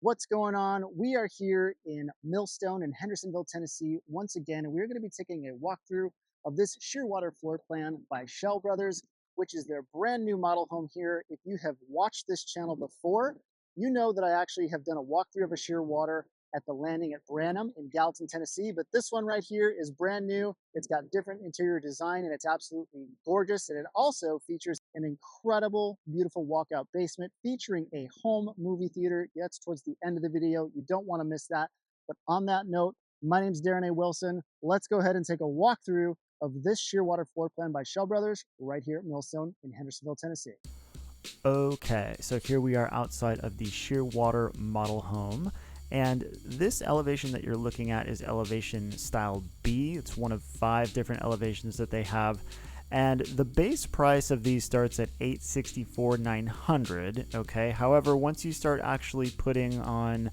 What's going on? We are here in Millstone in Hendersonville, Tennessee. Once again, we're going to be taking a walkthrough of this Shearwater floor plan by Schell Brothers, which is their brand new model home here. If you have watched this channel before, you know that I actually have done a walkthrough of a Shearwater at the landing at Branham in Gallatin, Tennessee. But this one right here is brand new. It's got different interior design and it's absolutely gorgeous. And it also features an incredible, beautiful walkout basement featuring a home movie theater. Yeah, it's towards the end of the video. You don't want to miss that. But on that note, my name is Darren A. Wilson. Let's go ahead and take a walkthrough of this Shearwater floor plan by Schell Brothers right here at Millstone in Hendersonville, Tennessee. Okay, so here we are outside of the Shearwater model home. And this elevation that you're looking at is elevation style B. It's one of 5 different elevations that they have. And the base price of these starts at $864,900. Okay, however, once you start actually putting on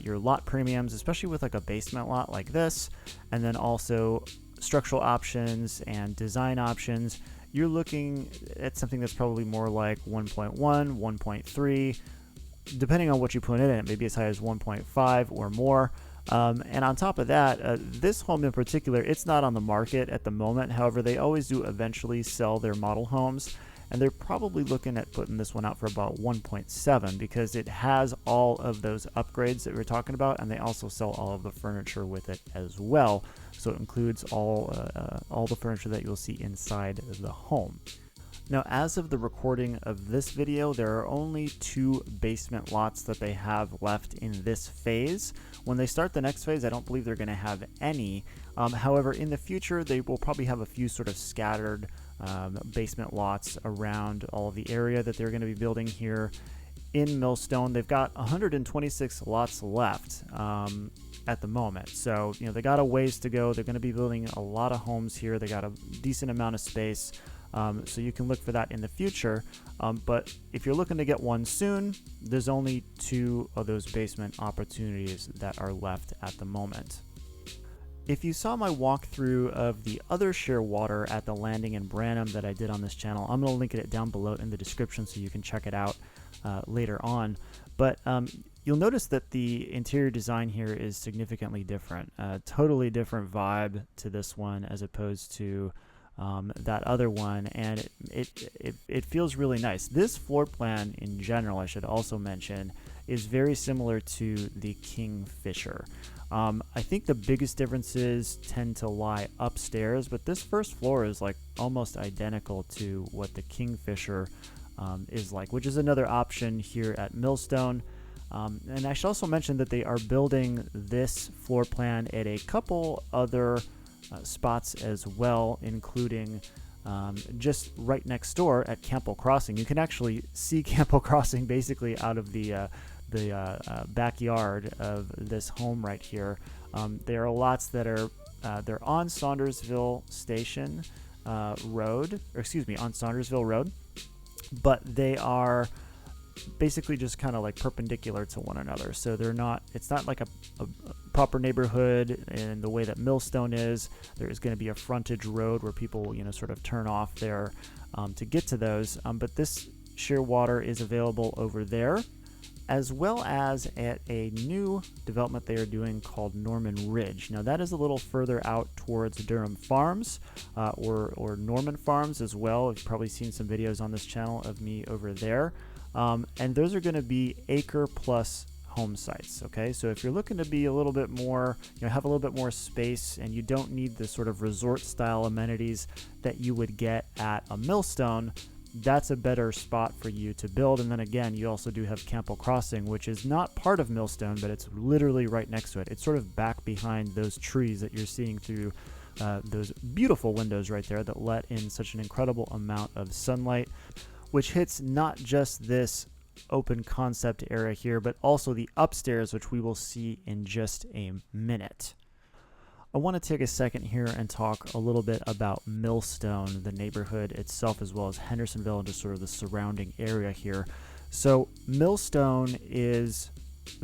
your lot premiums, especially with like a basement lot like this, and then also structural options and design options, you're looking at something that's probably more like 1.1, 1.3, depending on what you put in it, maybe as high as 1.5 or more. And on top of that, this home in particular, it's not on the market at the moment. However, they always do eventually sell their model homes, and they're probably looking at putting this one out for about 1.7 because it has all of those upgrades that we were talking about, and they also sell all of the furniture with it as well. So it includes all the furniture that you'll see inside the home. Now, as of the recording of this video, there are only 2 basement lots that they have left in this phase. When they start the next phase, I don't believe they're going to have any. However, in the future, they will probably have a few sort of scattered basement lots around all of the area that they're going to be building here in Millstone. They've got 126 lots left at the moment. So, you know, they got a ways to go. They're going to be building a lot of homes here. They got a decent amount of space. So you can look for that in the future. But if you're looking to get one soon, there's only 2 of those basement opportunities that are left at the moment. If you saw my walkthrough of the other Shearwater at the landing in Branham that I did on this channel, I'm going to link it down below in the description so you can check it out later on. But you'll notice that the interior design here is significantly different. Totally different vibe to this one as opposed to that other one, and it feels really nice. This floor plan in general, I should also mention, is very similar to the Kingfisher. I think the biggest differences tend to lie upstairs, but this first floor is like almost identical to what the Kingfisher is like, which is another option here at Millstone. And I should also mention that they are building this floor plan at a couple other spots as well, including just right next door at Campbell Crossing. You can actually see Campbell Crossing basically out of the backyard of this home right here. There are lots that are they're on Saundersville Station Road, or excuse me, on Saundersville Road, but they are basically just kind of like perpendicular to one another. So they're not, it's not like a proper neighborhood in the way that Millstone is. There is going to be a frontage road where people, you know, sort of turn off there to get to those. But this Shearwater is available over there, as well as at a new development they are doing called Norman Ridge. Now that is a little further out towards Durham Farms or Norman Farms as well. You've probably seen some videos on this channel of me over there. And those are going to be acre plus home sites. Okay, so if you're looking to be a little bit more, you know, have a little bit more space, and you don't need the sort of resort style amenities that you would get at a Millstone, that's a better spot for you to build. And then again, you also do have Campbell Crossing, which is not part of Millstone, but it's literally right next to it. It's sort of back behind those trees that you're seeing through those beautiful windows right there that let in such an incredible amount of sunlight, which hits not just this open concept area here, but also the upstairs, which we will see in just a minute. I want to take a second here and talk a little bit about Millstone, the neighborhood itself, as well as Hendersonville and just sort of the surrounding area here. So Millstone is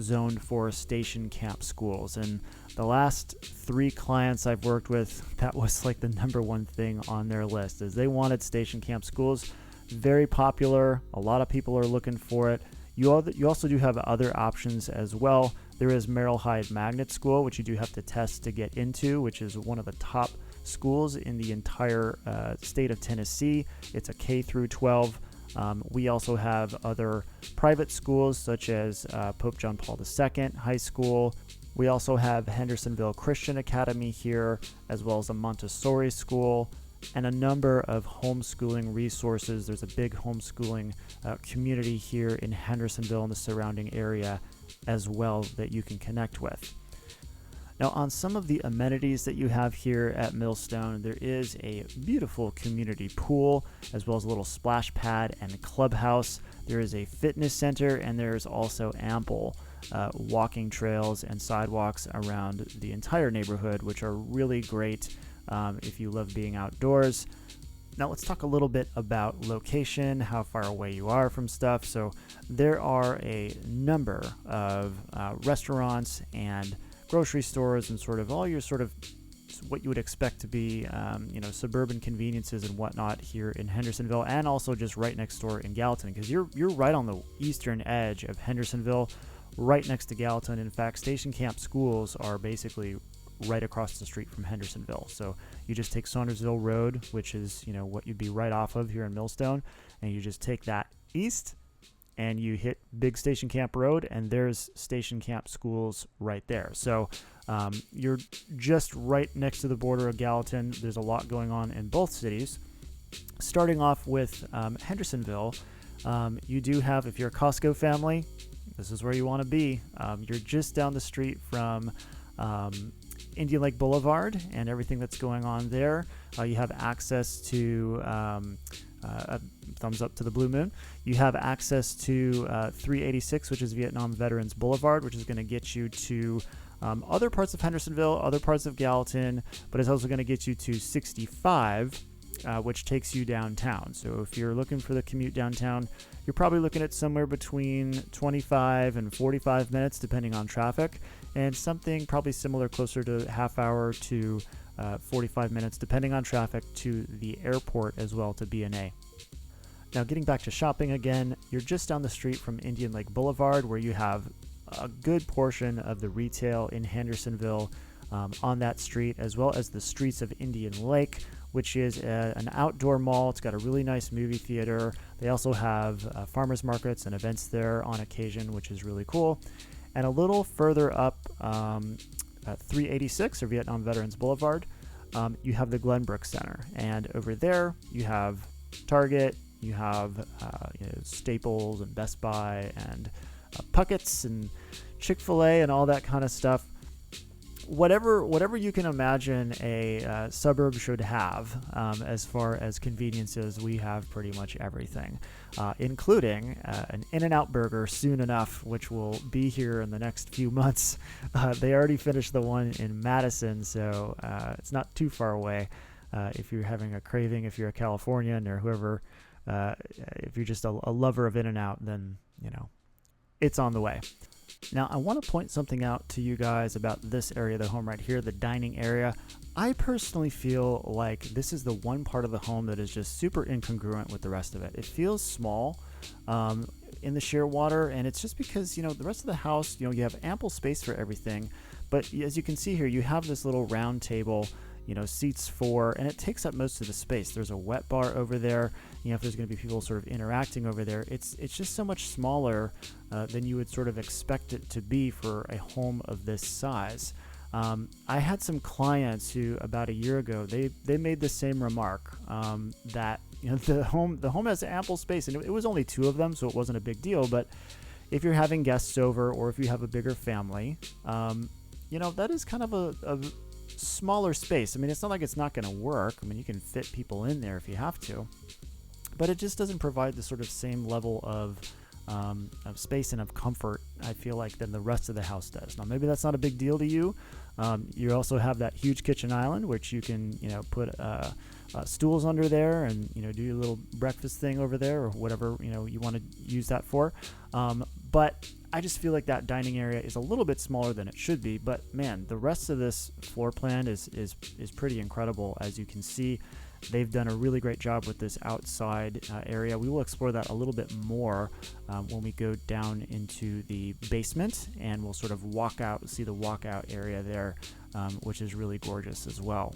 zoned for station camp schools, and the last 3 clients I've worked with, that was like the #1 thing on their list, is they wanted station camp schools. Very popular. A lot of people are looking for it. You also do have other options as well. There is Merrill Hyde Magnet School, which you do have to test to get into, which is one of the top schools in the entire state of Tennessee. It's a K through 12. We also have other private schools such as Pope John Paul II High School. We also have Hendersonville Christian Academy here, as well as a Montessori school, and a number of homeschooling resources. There's a big homeschooling community here in Hendersonville and the surrounding area as well that you can connect with. Now, on some of the amenities that you have here at Millstone, there is a beautiful community pool, as well as a little splash pad and clubhouse. There is a fitness center, and there's also ample walking trails and sidewalks around the entire neighborhood, which are really great if you love being outdoors. Now let's talk a little bit about location, how far away you are from stuff. So there are a number of restaurants and grocery stores and sort of all your sort of what you would expect to be, suburban conveniences and whatnot here in Hendersonville, and also just right next door in Gallatin, because you're right on the eastern edge of Hendersonville, right next to Gallatin. In fact, Station Camp schools are basically right across the street from Hendersonville. So you just take Saundersville Road, which is, what you'd be right off of here in Millstone, and you just take that east and you hit Big Station Camp Road, and there's Station Camp schools right there. So you're just right next to the border of Gallatin. There's a lot going on in both cities. Starting off with Hendersonville, you do have, if you're a Costco family, this is where you want to be. You're just down the street from Indian Lake Boulevard and everything that's going on there. You have access to thumbs up to the Blue Moon. You have access to 386, which is Vietnam Veterans Boulevard, which is going to get you to other parts of Hendersonville, other parts of Gallatin, but it's also going to get you to 65, which takes you downtown. So if you're looking for the commute downtown, you're probably looking at somewhere between 25 and 45 minutes, depending on traffic, and something probably similar, closer to half hour to 45 minutes, depending on traffic, to the airport as well, to B&A. Now, getting back to shopping again, you're just down the street from Indian Lake Boulevard, where you have a good portion of the retail in Hendersonville on that street, as well as the streets of Indian Lake, which is an outdoor mall. It's got a really nice movie theater. They also have farmers markets and events there on occasion, which is really cool. And a little further up at 386, or Vietnam Veterans Boulevard, you have the Glenbrook Center. And over there, you have Target, you have Staples and Best Buy and Puckett's and Chick-fil-A and all that kind of stuff. Whatever you can imagine a suburb should have as far as conveniences, we have pretty much everything, including an In-N-Out burger soon enough, which will be here in the next few months. They already finished the one in Madison, so it's not too far away. If you're having a craving, if you're a Californian or whoever, if you're just a lover of In-N-Out, then it's on the way. Now, I want to point something out to you guys about this area of the home right here, the dining area. I personally feel like this is the one part of the home that is just super incongruent with the rest of it. It feels small in the Shearwater, and it's just because, the rest of the house, you have ample space for everything. But as you can see here, you have this little round table, seats for, and it takes up most of the space. There's a wet bar over there. If there's going to be people sort of interacting over there, it's just so much smaller than you would sort of expect it to be for a home of this size. I had some clients who about a year ago, they made the same remark that the home has ample space, and it was only two of them, so it wasn't a big deal. But if you're having guests over, or if you have a bigger family, that is kind of a smaller space. I mean, it's not like it's not going to work. I mean, you can fit people in there if you have to, but it just doesn't provide the sort of same level of space and of comfort, I feel like, than the rest of the house does. Now, maybe that's not a big deal to you. You also have that huge kitchen island, which you can, put stools under there and, do your little breakfast thing over there, or whatever, you want to use that for. But I just feel like that dining area is a little bit smaller than it should be. But man, the rest of this floor plan is pretty incredible. As you can see, They've done a really great job with this outside area. We will explore that a little bit more when we go down into the basement, and we'll sort of see the walkout area there, which is really gorgeous as well.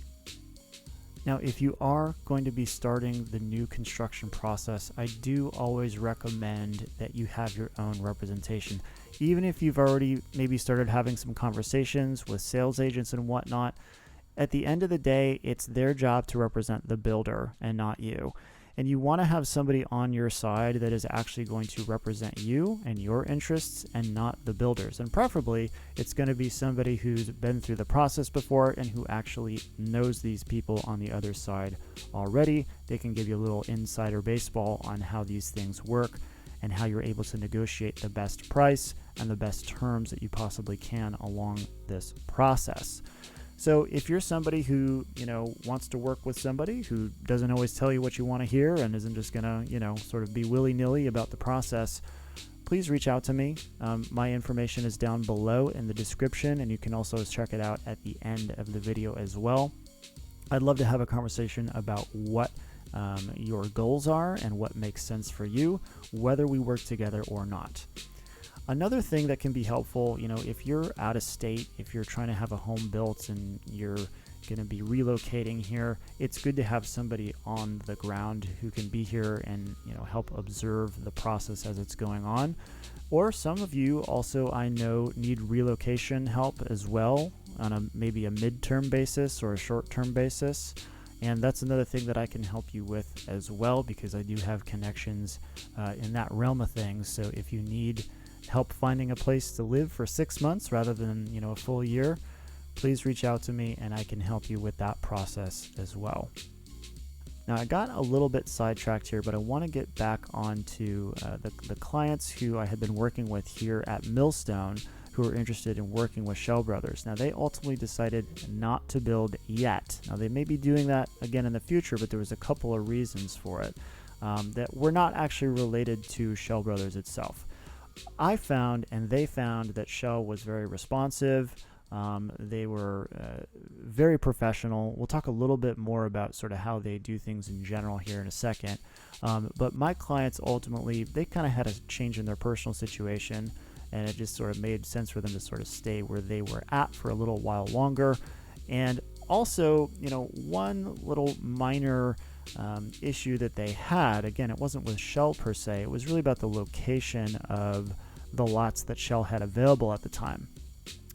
Now, if you are going to be starting the new construction process, I do always recommend that you have your own representation. Even if you've already maybe started having some conversations with sales agents and whatnot, at the end of the day, it's their job to represent the builder and not you. And you want to have somebody on your side that is actually going to represent you and your interests and not the builders. And preferably, it's going to be somebody who's been through the process before and who actually knows these people on the other side already. They can give you a little insider baseball on how these things work and how you're able to negotiate the best price and the best terms that you possibly can along this process. So if you're somebody who, wants to work with somebody who doesn't always tell you what you want to hear and isn't just going to, sort of be willy-nilly about the process, please reach out to me. My information is down below in the description, and you can also check it out at the end of the video as well. I'd love to have a conversation about what your goals are and what makes sense for you, whether we work together or not. Another thing that can be helpful, if you're out of state, if you're trying to have a home built and you're going to be relocating here, it's good to have somebody on the ground who can be here and, help observe the process as it's going on. Or some of you also, I know, need relocation help as well on maybe a midterm basis or a short-term basis. And that's another thing that I can help you with as well, because I do have connections in that realm of things. So if you need help finding a place to live for 6 months rather than a full year, please reach out to me and I can help you with that process as well. Now, I got a little bit sidetracked here, but I want to get back onto the clients who I had been working with here at Millstone who are interested in working with Schell Brothers. Now, they ultimately decided not to build yet. Now, they may be doing that again in the future, but there was a couple of reasons for it that were not actually related to Schell Brothers itself. I found and they found that Schell was very responsive. They were very professional. We'll talk a little bit more about sort of how they do things in general here in a second. But my clients ultimately, they kind of had a change in their personal situation, and it just sort of made sense for them to sort of stay where they were at for a little while longer. And also, one little minor issue that they had, again, it wasn't with Schell per se, it was really about the location of the lots that Schell had available at the time.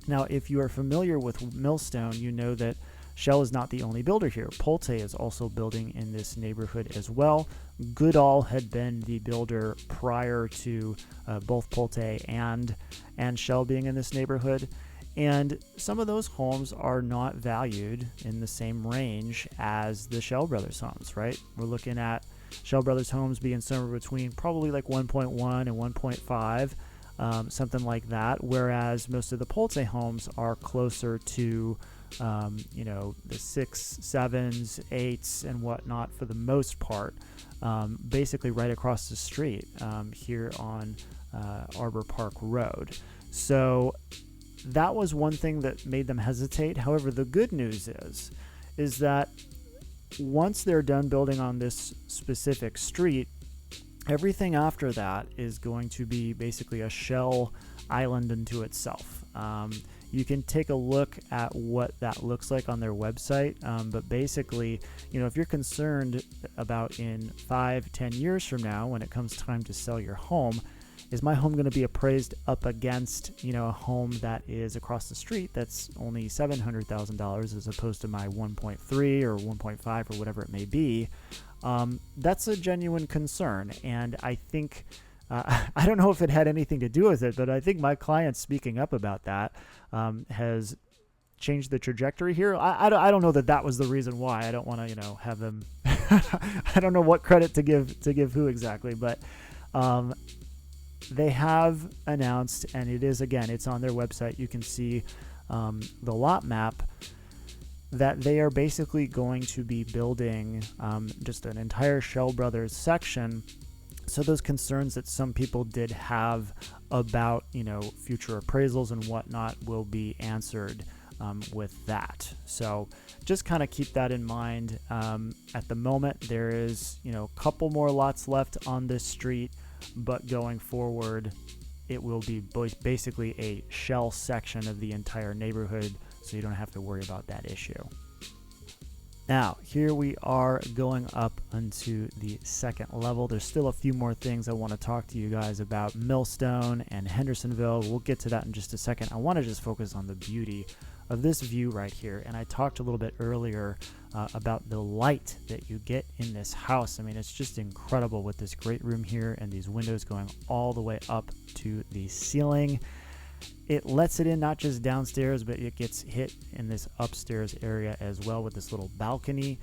Now, if you are familiar with Millstone, you know that Schell is not the only builder here. Pulte is also building in this neighborhood as well. Goodall had been the builder prior to both Pulte and Schell being in this neighborhood. And some of those homes are not valued in the same range as the Schell Brothers homes, right? We're looking at Schell Brothers homes being somewhere between probably like 1.1 and 1.5, something like that. Whereas most of the Pulte homes are closer to, the 6s, 7s, 8s, and whatnot for the most part, basically right across the street here on Arbor Park Road. So that was one thing that made them hesitate. However, the good news is that once they're done building on this specific street, everything after that is going to be basically a Schell island unto itself. You can take a look at what that looks like on their website, but basically, if you're concerned about in 5-10 years from now, when it comes time to sell your home, is my home going to be appraised up against, a home that is across the street that's only $700,000 as opposed to my 1.3 or 1.5 or whatever it may be? That's a genuine concern. And I think, I don't know if it had anything to do with it, but I think my client speaking up about that has changed the trajectory here. I don't know that was the reason why. I don't want to, have them, I don't know what credit to give who exactly, but they have announced, and it's on their website. You can see the lot map, that they are basically going to be building just an entire Schell Brothers section. So those concerns that some people did have about, future appraisals and whatnot will be answered with that. So just kind of keep that in mind. At the moment, there is, a couple more lots left on this street, but going forward, it will be basically a shell section of the entire neighborhood, so you don't have to worry about that issue. Now, here we are going up onto the second level. There's still a few more things I want to talk to you guys about Millstone and Hendersonville. We'll get to that in just a second. I want to just focus on the beauty of this view right here. And I talked a little bit earlier about the light that you get in this house. I mean, it's just incredible with this great room here and these windows going all the way up to the ceiling. It lets it in not just downstairs, but it gets hit in this upstairs area as well with this little balcony.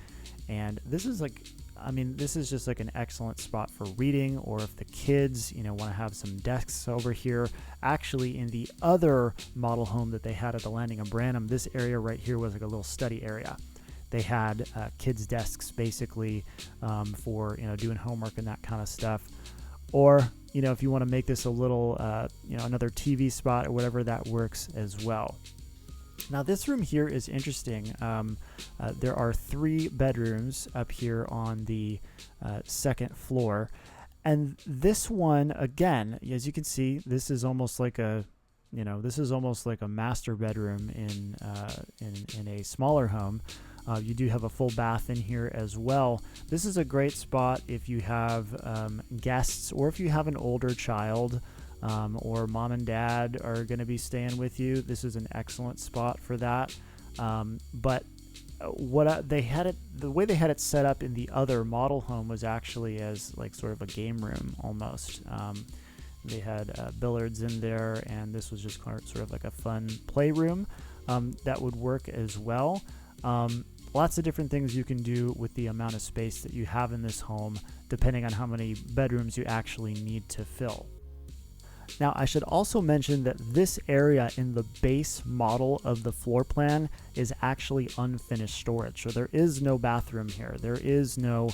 And this is this is just like an excellent spot for reading, or if the kids, want to have some desks over here. Actually, in the other model home that they had at the landing of Branham, this area right here was like a little study area. They had kids' desks basically for, doing homework and that kind of stuff. Or, if you want to make this a little, another TV spot or whatever, that works as well. Now, this room here is interesting. There are 3 bedrooms up here on the second floor. And this one, again, as you can see, this is almost like a master bedroom in a smaller home. You do have a full bath in here as well. This is a great spot if you have guests, or if you have an older child, or mom and dad are going to be staying with you. This is an excellent spot for that. But the way they had it set up in the other model home was actually as like sort of a game room almost. They had billiards in there, and this was just sort of like a fun playroom that would work as well. Lots of different things you can do with the amount of space that you have in this home, depending on how many bedrooms you actually need to fill. Now, I should also mention that this area in the base model of the floor plan is actually unfinished storage. So there is no bathroom here. There is no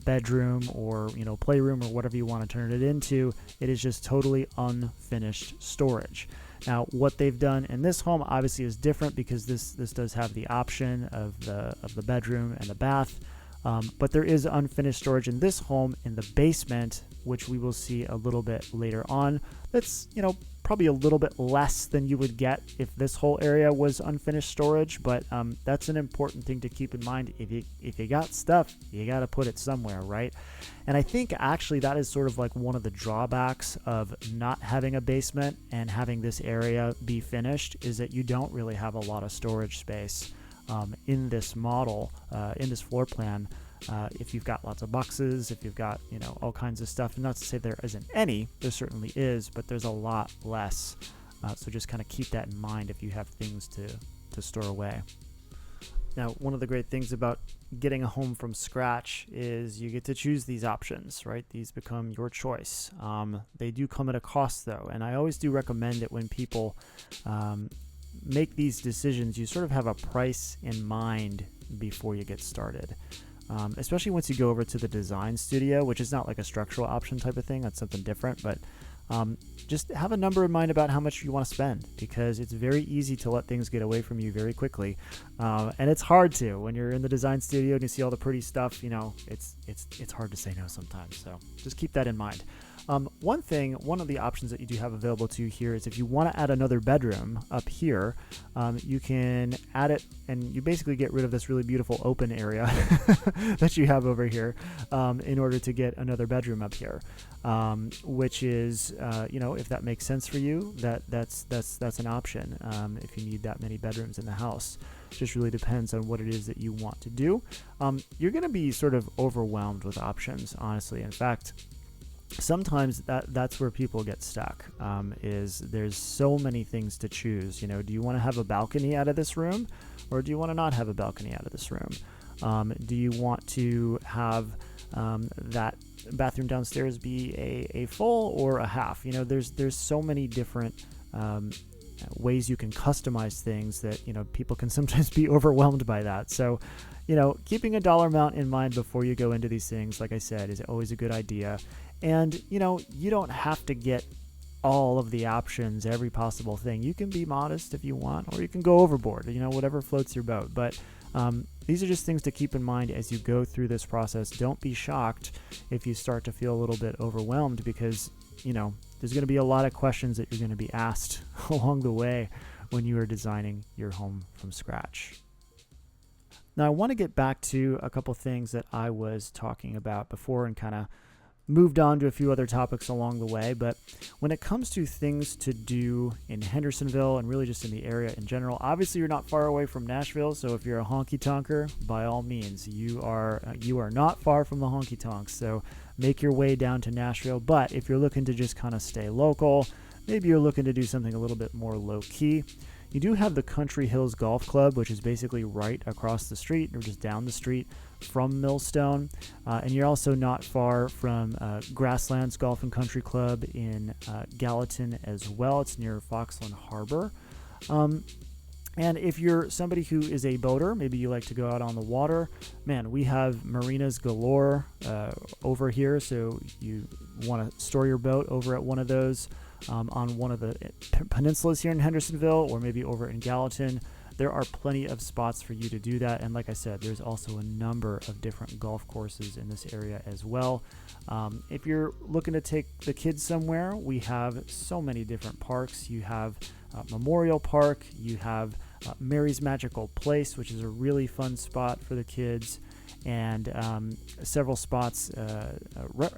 bedroom or playroom or whatever you want to turn it into. It is just totally unfinished storage. Now, what they've done in this home obviously is different, because this does have the option of the bedroom and the bath, but there is unfinished storage in this home in the basement, which we will see a little bit later on. That's probably a little bit less than you would get if this whole area was unfinished storage, but that's an important thing to keep in mind. If you got stuff, you got to put it somewhere, right? And I think actually that is sort of like one of the drawbacks of not having a basement and having this area be finished, is that you don't really have a lot of storage space in this model, in this floor plan. If you've got lots of boxes, if you've got, all kinds of stuff, and not to say there isn't any, there certainly is, but there's a lot less. So just kind of keep that in mind if you have things to store away. Now, one of the great things about getting a home from scratch is you get to choose these options, right? These become your choice. They do come at a cost, though, and I always do recommend it when people make these decisions, you sort of have a price in mind before you get started. Especially once you go over to the design studio, which is not like a structural option type of thing. That's something different, but just have a number in mind about how much you want to spend, because it's very easy to let things get away from you very quickly. And it's hard to, when you're in the design studio and you see all the pretty stuff, it's hard to say no sometimes. So just keep that in mind. One of the options that you do have available to you here is if you want to add another bedroom up here, you can add it, and you basically get rid of this really beautiful open area that you have over here in order to get another bedroom up here, which is, if that makes sense for you, that's an option if you need that many bedrooms in the house. It just really depends on what it is that you want to do. You're going to be sort of overwhelmed with options, honestly. In fact, sometimes that's where people get stuck, is there's so many things to choose. Do you want to have a balcony out of this room, or do you want to not have a balcony out of this room? Do you want to have that bathroom downstairs be a full or a half? There's so many different ways you can customize things that people can sometimes be overwhelmed by that. So keeping a dollar amount in mind before you go into these things, like I said, is always a good idea. And you don't have to get all of the options, every possible thing. You can be modest if you want, or you can go overboard, whatever floats your boat. But these are just things to keep in mind as you go through this process. Don't be shocked if you start to feel a little bit overwhelmed, because, there's going to be a lot of questions that you're going to be asked along the way when you are designing your home from scratch. Now, I want to get back to a couple things that I was talking about before and kind of moved on to a few other topics along the way. But when it comes to things to do in Hendersonville and really just in the area in general, obviously you're not far away from Nashville. So if you're a honky tonker, by all means, you are not far from the honky tonks. So make your way down to Nashville. But if you're looking to just kind of stay local, maybe you're looking to do something a little bit more low key, you do have the Country Hills Golf Club, which is basically right across the street or just down the street from Millstone. And you're also not far from Grasslands Golf and Country Club in Gallatin as well. It's near Foxland Harbor. And if you're somebody who is a boater, maybe you like to go out on the water, man, we have marinas galore over here. So you want to store your boat over at one of those. On one of the peninsulas here in Hendersonville, or maybe over in Gallatin. There are plenty of spots for you to do that. And like I said, there's also a number of different golf courses in this area as well. If you're looking to take the kids somewhere, we have so many different parks. You have Memorial Park, you have Mary's Magical Place, which is a really fun spot for the kids. And several spots,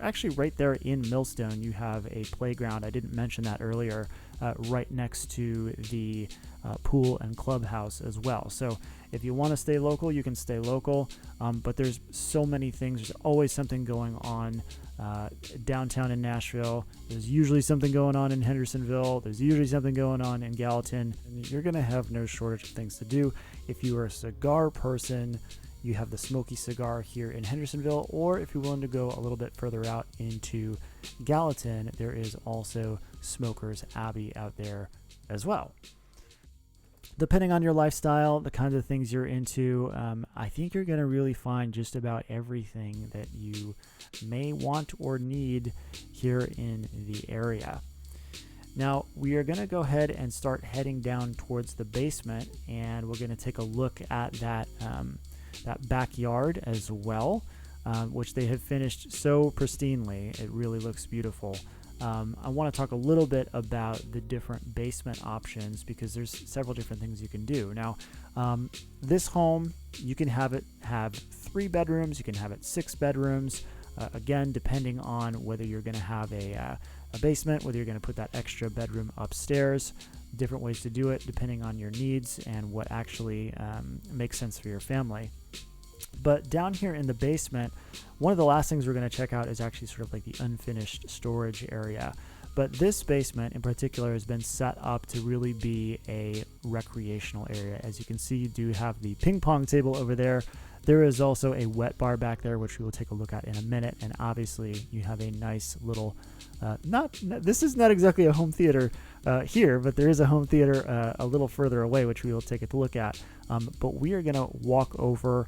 actually right there in Millstone, you have a playground. I didn't mention that earlier, right next to the pool and clubhouse as well. So if you want to stay local, you can stay local, but there's so many things. There's always something going on downtown in Nashville. There's usually something going on in Hendersonville. There's usually something going on in Gallatin. And you're going to have no shortage of things to do. If you are a cigar person, you have the Smoky Cigar here in Hendersonville, or if you're willing to go a little bit further out into Gallatin, there is also Smokers Abbey out there as well. Depending on your lifestyle, the kinds of things you're into, I think you're going to really find just about everything that you may want or need here in the area. Now, we are going to go ahead and start heading down towards the basement, and we're going to take a look at that backyard as well, which they have finished so pristinely. It really looks beautiful. I want to talk a little bit about the different basement options, because there's several different things you can do. Now, this home, you can have 3 bedrooms, you can have it 6 bedrooms, again, depending on whether you're going to have a basement, whether you're going to put that extra bedroom upstairs. Different ways to do it depending on your needs and what actually makes sense for your family. But down here in the basement, one of the last things we're going to check out is actually sort of like the unfinished storage area. But this basement in particular has been set up to really be a recreational area. As you can see, you do have the ping pong table over there. There is also a wet bar back there, which we will take a look at in a minute. And obviously, you have a nice little, this is not exactly a home theater here, but there is a home theater a little further away, which we will take a look at. But we are going to walk over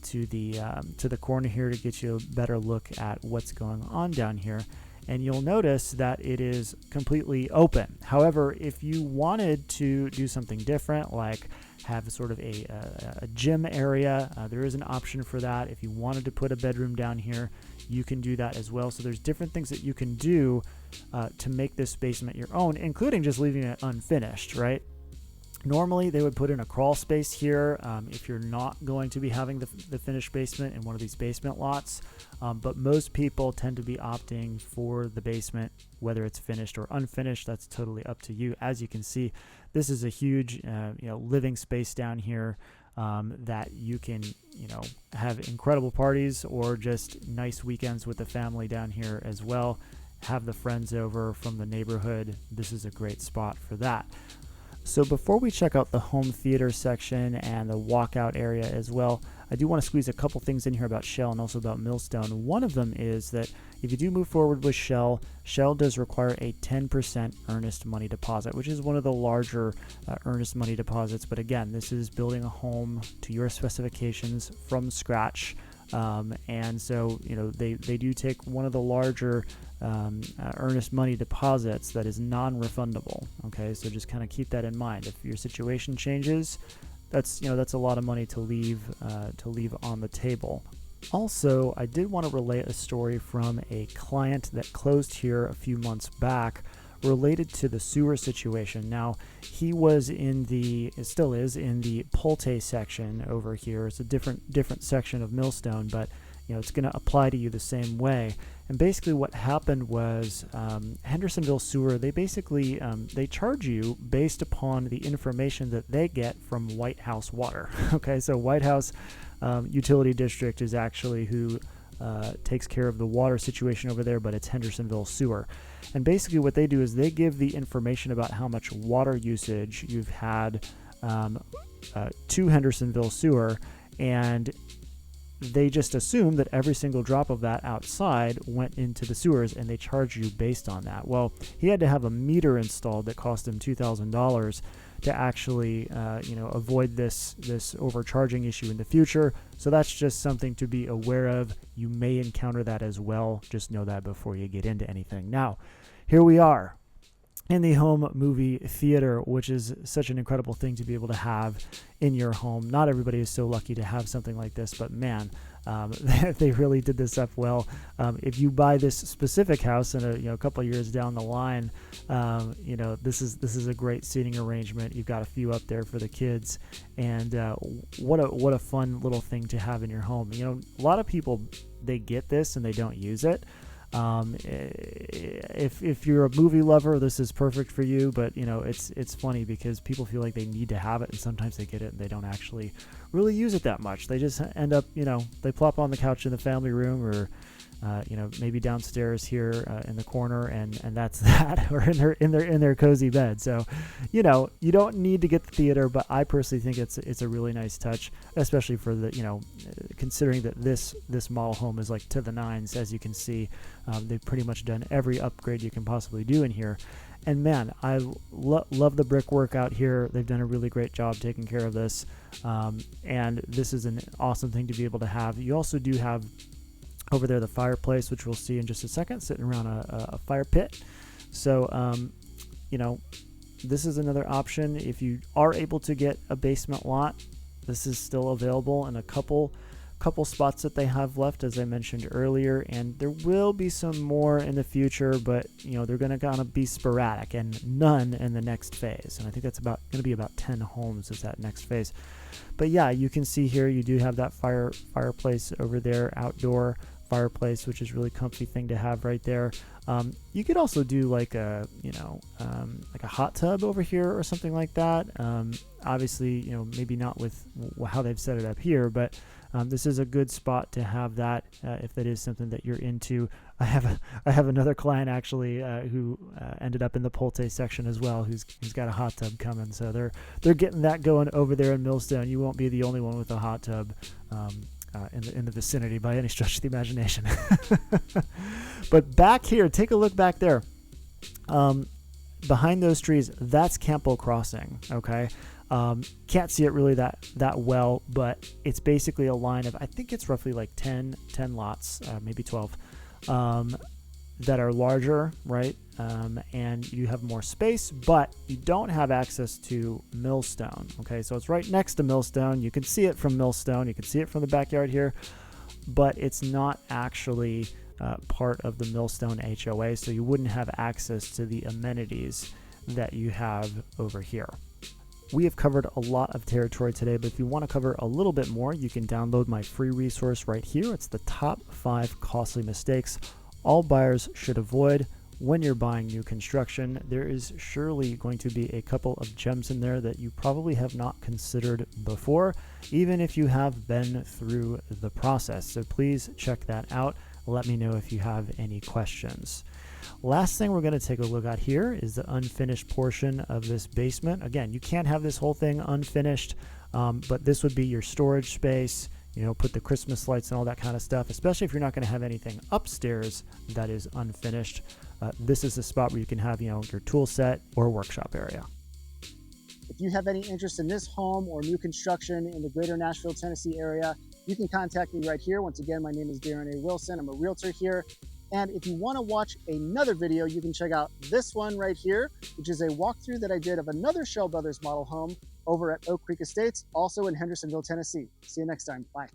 to the corner here to get you a better look at what's going on down here. And you'll notice that it is completely open. However, if you wanted to do something different, like have sort of a gym area, there is an option for that. If you wanted to put a bedroom down here, you can do that as well. So there's different things that you can do to make this basement your own, including just leaving it unfinished, right? Normally, they would put in a crawl space here if you're not going to be having the finished basement in one of these basement lots. But most people tend to be opting for the basement, whether it's finished or unfinished. That's totally up to you. As you can see, this is a huge living space down here that you can have incredible parties or just nice weekends with the family down here as well. Have the friends over from the neighborhood. This is a great spot for that. So before we check out the home theater section and the walkout area as well, I do want to squeeze a couple things in here about Schell and also about Millstone. One of them is that if you do move forward with Schell, Schell does require a 10% earnest money deposit, which is one of the larger earnest money deposits. But again, this is building a home to your specifications from scratch. And so, they do take one of the larger earnest money deposits that is non-refundable. Okay, so just kind of keep that in mind. If your situation changes, that's a lot of money to leave on the table. Also, I did want to relate a story from a client that closed here a few months back related to the sewer situation. Now, he was still is in the Pulte section over here. It's a different section of Millstone, but it's going to apply to you the same way. And basically what happened was Hendersonville Sewer, they basically they charge you based upon the information that they get from White House Water. Okay, so White House Utility District is actually who takes care of the water situation over there, but it's Hendersonville Sewer. And basically what they do is they give the information about how much water usage you've had to Hendersonville Sewer, and they just assume that every single drop of that outside went into the sewers, and they charge you based on that. Well, he had to have a meter installed that cost him $2,000 to actually avoid this overcharging issue in the future. So that's just something to be aware of. You may encounter that as well. Just know that before you get into anything. Now, here we are in the home movie theater, which is such an incredible thing to be able to have in your home. Not everybody is so lucky to have something like this, but man, they really did this up well. If you buy this specific house in a couple of years down the line, this is a great seating arrangement. You've got a few up there for the kids, and what a fun little thing to have in your home. A lot of people, they get this and they don't use it. If you're a movie lover, this is perfect for you, but it's funny because people feel like they need to have it, and sometimes they get it and they don't actually really use it that much. They just end up, they plop on the couch in the family room, or maybe downstairs here in the corner, and that's that, or in their cozy bed. So, you don't need to get the theater, but I personally think it's a really nice touch, especially for the considering that this model home is like to the nines, as you can see. They've pretty much done every upgrade you can possibly do in here. And man, I love the brickwork out here. They've done a really great job taking care of this. And this is an awesome thing to be able to have. You also do have over there the fireplace, which we'll see in just a second, sitting around a fire pit. So, this is another option. If you are able to get a basement lot, this is still available in a couple spots that they have left, as I mentioned earlier, and there will be some more in the future, but they're going to be sporadic, and none in the next phase. And I think that's going to be about 10 homes is that next phase. But yeah, you can see here you do have that fireplace over there, outdoor fireplace, which is really comfy thing to have right there. You could also do like a hot tub over here or something like that. Obviously, maybe not with how they've set it up here, but this is a good spot to have that if that is something that you're into. I have another client actually who ended up in the Pulte section as well, who's got a hot tub coming. So they're getting that going over there in Millstone. You won't be the only one with a hot tub in the vicinity by any stretch of the imagination. But back here, take a look back there. Behind those trees, that's Campo Crossing. Okay. Can't see it really that well, but it's basically a line of, I think it's roughly like 10 lots, maybe 12, that are larger, right? And you have more space, but you don't have access to Millstone. Okay, so it's right next to Millstone. You can see it from Millstone. You can see it from the backyard here, but it's not actually part of the Millstone HOA, so you wouldn't have access to the amenities that you have over here. We have covered a lot of territory today, but if you want to cover a little bit more, you can download my free resource right here. It's the top 5 costly mistakes all buyers should avoid when you're buying new construction. There is surely going to be a couple of gems in there that you probably have not considered before, even if you have been through the process. So please check that out. Let me know if you have any questions. Last thing we're going to take a look at here is the unfinished portion of this basement. Again, you can't have this whole thing unfinished, but this would be your storage space. Put the Christmas lights and all that kind of stuff, especially if you're not going to have anything upstairs that is unfinished. This is the spot where you can have, your tool set or workshop area. If you have any interest in this home or new construction in the greater Nashville, Tennessee area, you can contact me right here. Once again, my name is Darren A. Wilson. I'm a realtor here. And if you want to watch another video, you can check out this one right here, which is a walkthrough that I did of another Schell Brothers model home over at Oak Creek Estates, also in Hendersonville, Tennessee. See you next time. Bye.